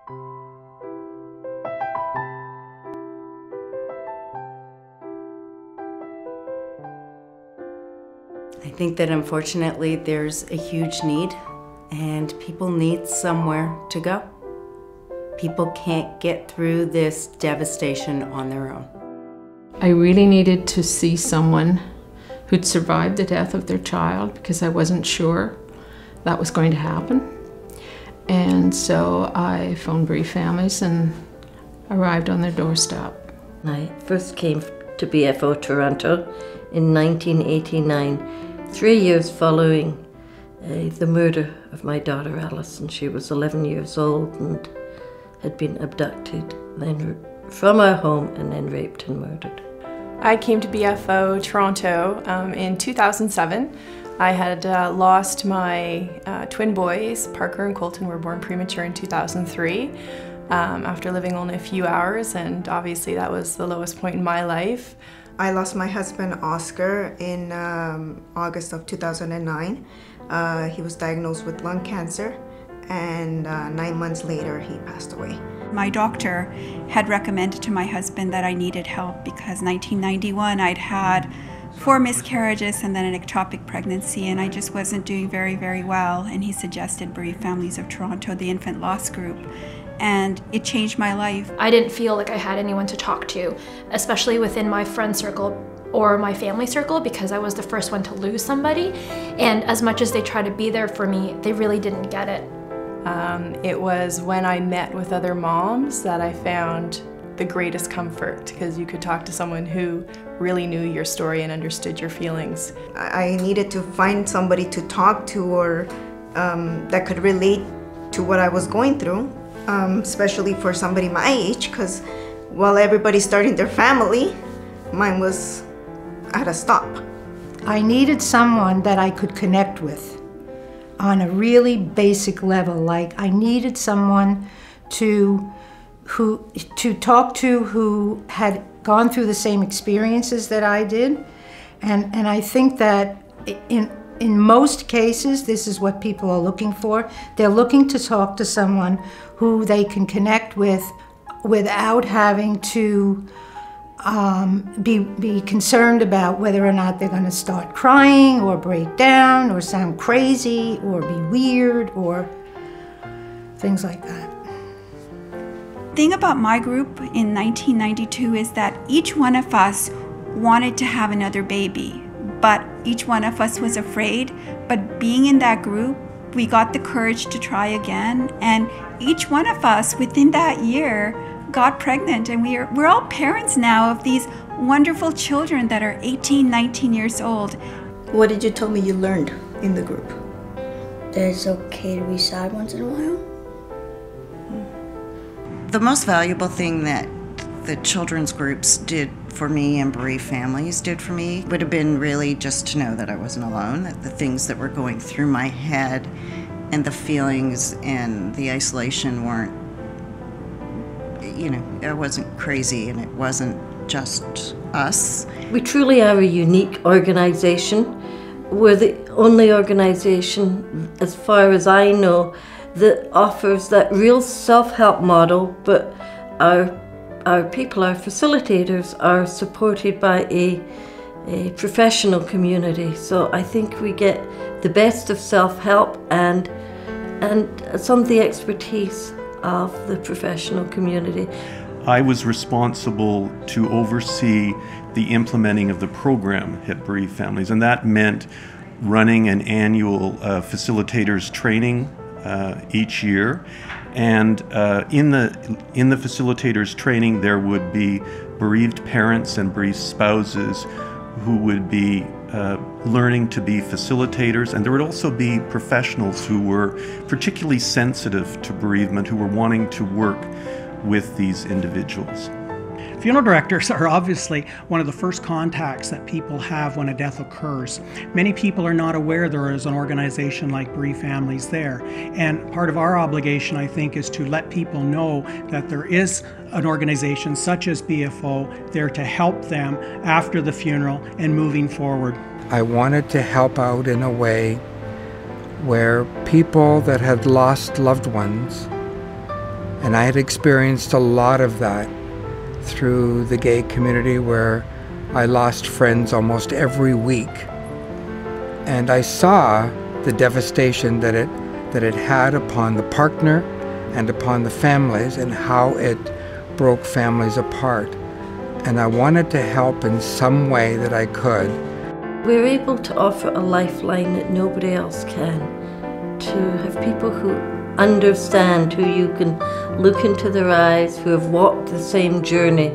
I think that unfortunately there's a huge need, and people need somewhere to go. People can't get through this devastation on their own. I really needed to see someone who'd survived the death of their child, because I wasn't sure that was going to happen. And so I phoned Bereaved Families and arrived on their doorstep. I first came to BFO-Toronto in 1989, 3 years following the murder of my daughter Alice, and she was 11 years old and had been abducted then from our home and then raped and murdered. I came to BFO-Toronto in 2007. I had lost my twin boys. Parker and Colton were born premature in 2003 after living only a few hours, and obviously that was the lowest point in my life. I lost my husband Oscar in August of 2009. He was diagnosed with lung cancer, and 9 months later he passed away. My doctor had recommended to my husband that I needed help because 1991 I'd had 4 miscarriages and then an ectopic pregnancy, and I just wasn't doing very well, and he suggested Bereaved Families of Toronto, the infant loss group, and it changed my life. I didn't feel like I had anyone to talk to, especially within my friend circle or my family circle, because I was the first one to lose somebody, and as much as they tried to be there for me, they really didn't get it. It was when I met with other moms that I found the greatest comfort, because you could talk to someone who really knew your story and understood your feelings. I needed to find somebody to talk to, or that could relate to what I was going through, especially for somebody my age, because while everybody's starting their family, mine was at a stop. I needed someone that I could connect with on a really basic level. Like, I needed someone to talk to who had gone through the same experiences that I did, and I think that in most cases this is what people are looking for. They're looking to talk to someone who they can connect with without having to be concerned about whether or not they're going to start crying or break down or sound crazy or be weird or things like that. The thing about my group in 1992 is that each one of us wanted to have another baby, but each one of us was afraid. But being in that group, we got the courage to try again, and each one of us within that year got pregnant, and we're all parents now of these wonderful children that are 18, 19 years old. What did you tell me you learned in the group? That it's okay to be sad once in a while. The most valuable thing that the children's groups did for me and Bereaved Families did for me would have been really just to know that I wasn't alone, that the things that were going through my head and the feelings and the isolation weren't, I wasn't crazy, and it wasn't just us. We truly are a unique organization. We're the only organization, as far as I know, that offers that real self-help model, but our people, our facilitators, are supported by a professional community. So I think we get the best of self-help and some of the expertise of the professional community. I was responsible to oversee the implementing of the program at Bereaved Families, and that meant running an annual facilitators training each year. And in the facilitators training, there would be bereaved parents and bereaved spouses who would be learning to be facilitators, and there would also be professionals who were particularly sensitive to bereavement, who were wanting to work with these individuals. Funeral directors are obviously one of the first contacts that people have when a death occurs. Many people are not aware there is an organization like Bereaved Families there, and part of our obligation, I think, is to let people know that there is an organization such as BFO there to help them after the funeral and moving forward. I wanted to help out in a way where people that had lost loved ones And I had experienced a lot of that through the gay community, where I lost friends almost every week. And I saw the devastation that it had upon the partner and upon the families, and how it broke families apart. And I wanted to help in some way that I could. We're able to offer a lifeline that nobody else can, to have people who understand, who you can look into their eyes, who have walked the same journey,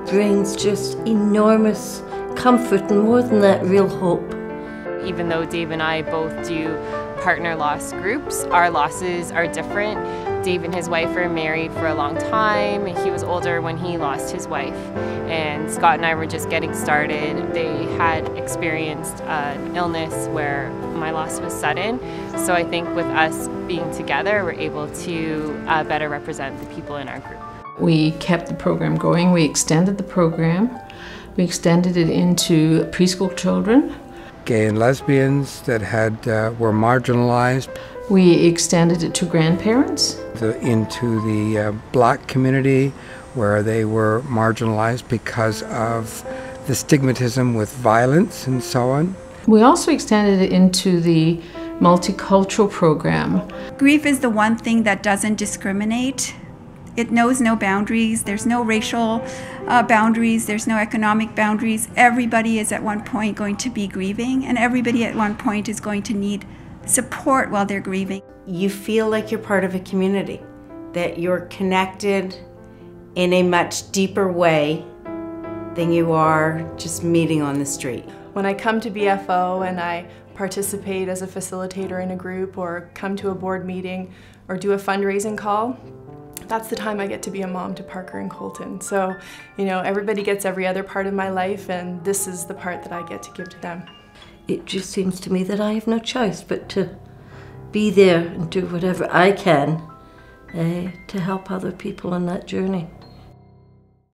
brings just enormous comfort, and more than that, real hope. Even though Dave and I both do partner loss groups, our losses are different. Dave and his wife were married for a long time. He was older when he lost his wife, and Scott and I were just getting started. They had experienced an illness where my loss was sudden, so I think with us being together, we're able to better represent the people in our group. We kept the program going. We extended the program. We extended it into preschool children. Gay and lesbians that were marginalized. We extended it to grandparents. Into the Black community, where they were marginalized because of the stigmatism with violence and so on. We also extended it into the multicultural program. Grief is the one thing that doesn't discriminate. It knows no boundaries. There's no racial boundaries. There's no economic boundaries. Everybody is at one point going to be grieving, and everybody at one point is going to need support while they're grieving. You feel like you're part of a community, that you're connected in a much deeper way than you are just meeting on the street. When I come to BFO and I participate as a facilitator in a group, or come to a board meeting, or do a fundraising call, that's the time I get to be a mom to Parker and Colton. So, you know, everybody gets every other part of my life, and this is the part that I get to give to them. It just seems to me that I have no choice but to be there and do whatever I can to help other people on that journey.